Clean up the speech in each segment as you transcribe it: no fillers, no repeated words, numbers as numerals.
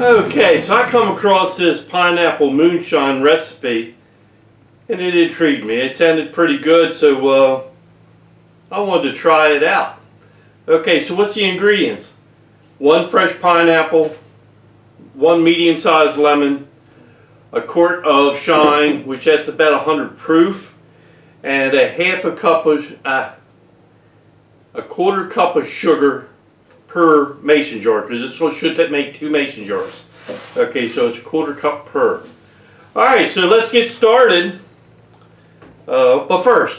Okay, so I come across this Pineapple Moonshine recipe and it intrigued me. It sounded pretty good, so I wanted to try it out. Okay, so what's the ingredients? 1 fresh pineapple, 1 medium-sized lemon, a quart of shine, which that's about 100 proof, and a quarter cup of sugar per mason jar, because this one should make 2 mason jars. Okay, so it's a quarter cup per. Alright, so let's get started. But first,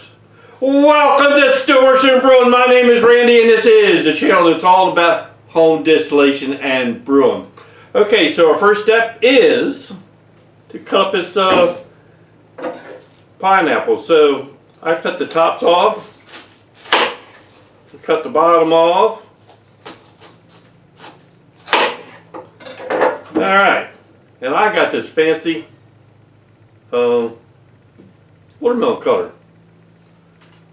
welcome to Stillworks and Brewing. My name is Randy and this is the channel that's all about home distillation and brewing. Okay, so our first step is to cut up this pineapple. So I cut the tops off, cut the bottom off. Alright, and I got this fancy watermelon cutter.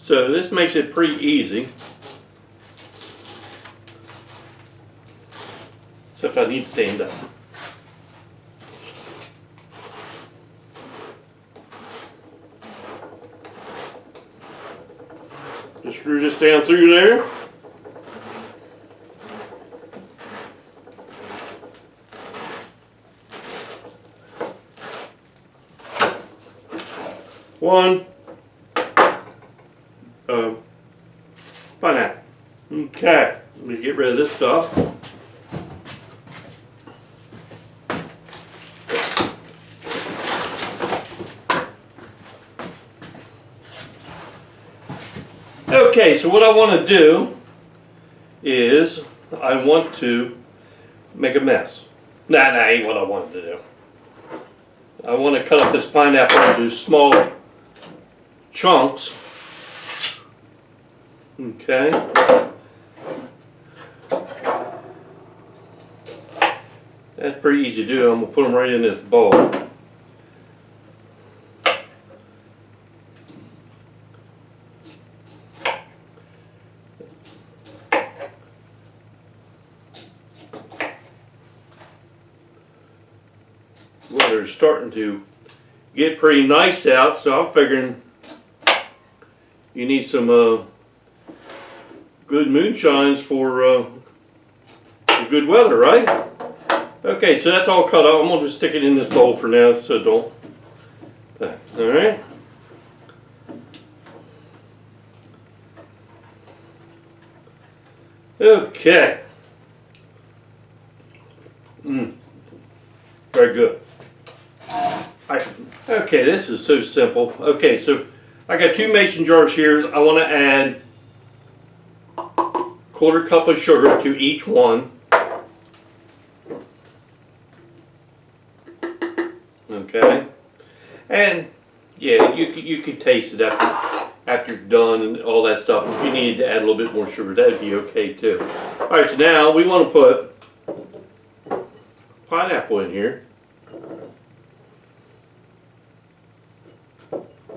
So this makes it pretty easy. Except I need to sand up. Just screw this down through there. One pineapple. Okay, let me get rid of this stuff. Okay, so what I want to do is I want to make a mess. Nah, ain't what I wanted to do. I want to cut up this pineapple into small chunks. Okay. That's pretty easy to do. I'm going to put them right in this bowl. Well, they're starting to get pretty nice out, so I'm figuring you need some good moonshines for good weather, right? Okay, so that's all cut up. I'm going to just stick it in this bowl for now, so don't. Alright. Okay. Very good. Okay, this is so simple. Okay, so I got 2 mason jars here. I want to add quarter cup of sugar to each one. Okay, and yeah, you could taste it after you're done and all that stuff. If you needed to add a little bit more sugar, that'd be okay too. All right, so now we want to put pineapple in here.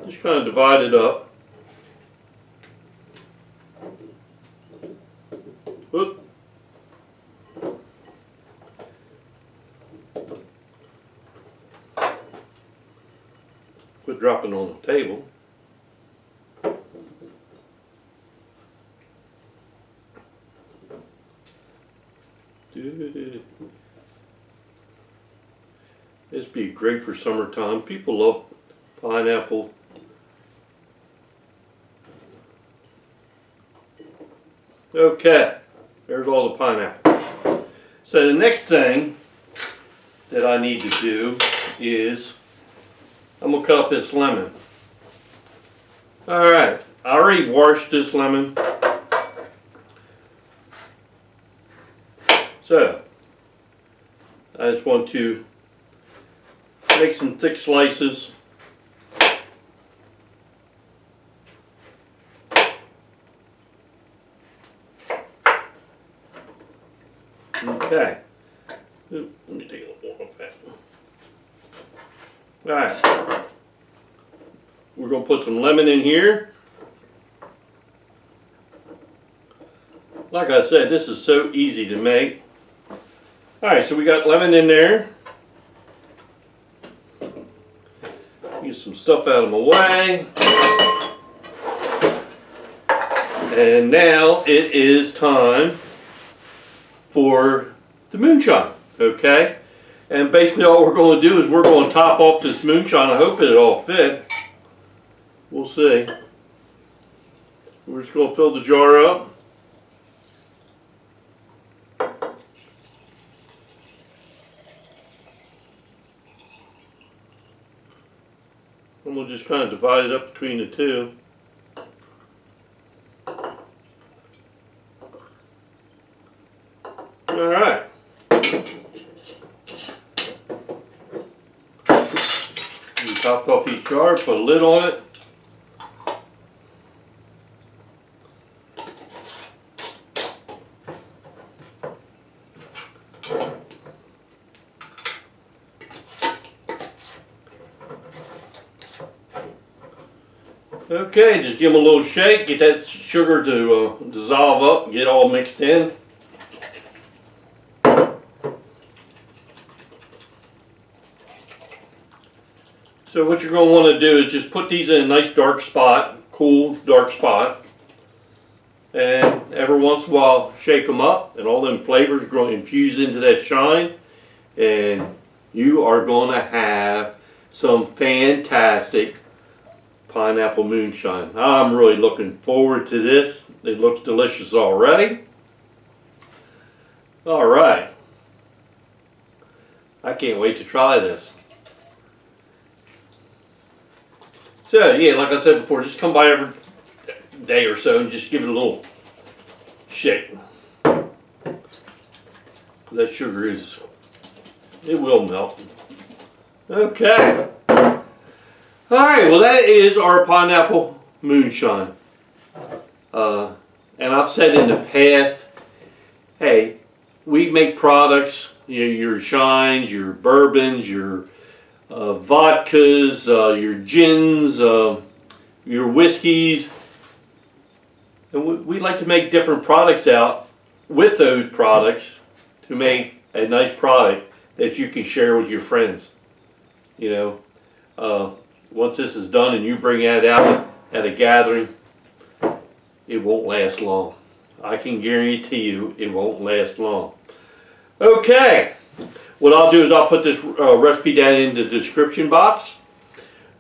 Just kind of divide it up. Whoop. Quit dropping on the table. This would be great for summertime. People love pineapple. Okay, there's all the pineapple. So the next thing that I need to do is I'm going to cut up this lemon. Alright, I already washed this lemon. So, I just want to make some thick slices. Okay. Let me take a little more of that. Alright. We're going to put some lemon in here. Like I said, this is so easy to make. Alright, so we got lemon in there. Get some stuff out of my way. And now it is time for the moonshine, okay? And basically all we're going to do is we're going to top off this moonshine. I hope it'll all fit. We'll see. We're just going to fill the jar up. And we'll just kind of divide it up between the two. Alright. We topped off each jar, put a lid on it. Okay, just give them a little shake, get that sugar to dissolve up, get all mixed in. So what you're going to want to do is just put these in a nice dark spot, cool dark spot, and every once in a while shake them up, and all them flavors are going to infuse into that shine, and you are going to have some fantastic pineapple moonshine. I'm really looking forward to this. It looks delicious already. Alright. I can't wait to try this. So yeah, like I said before, just come by every day or so and just give it a little shake. That sugar it will melt. Okay. Alright, well that is our pineapple moonshine. And I've said in the past, hey, we make products, you know, your shines, your bourbons, your vodkas, your gins, your whiskeys. And we like to make different products out with those products to make a nice product that you can share with your friends. You know, once this is done and you bring it out at a gathering, it won't last long. I can guarantee you it won't last long. Okay, what I'll do is I'll put this recipe down in the description box.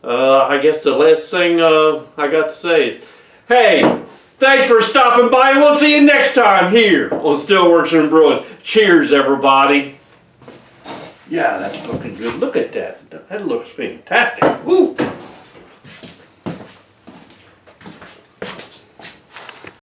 I guess the last thing I got to say is, hey, thanks for stopping by, and we'll see you next time here on Stillworks and Brewing. Cheers, everybody. Yeah, that's looking good. Look at that. That looks fantastic. Woo!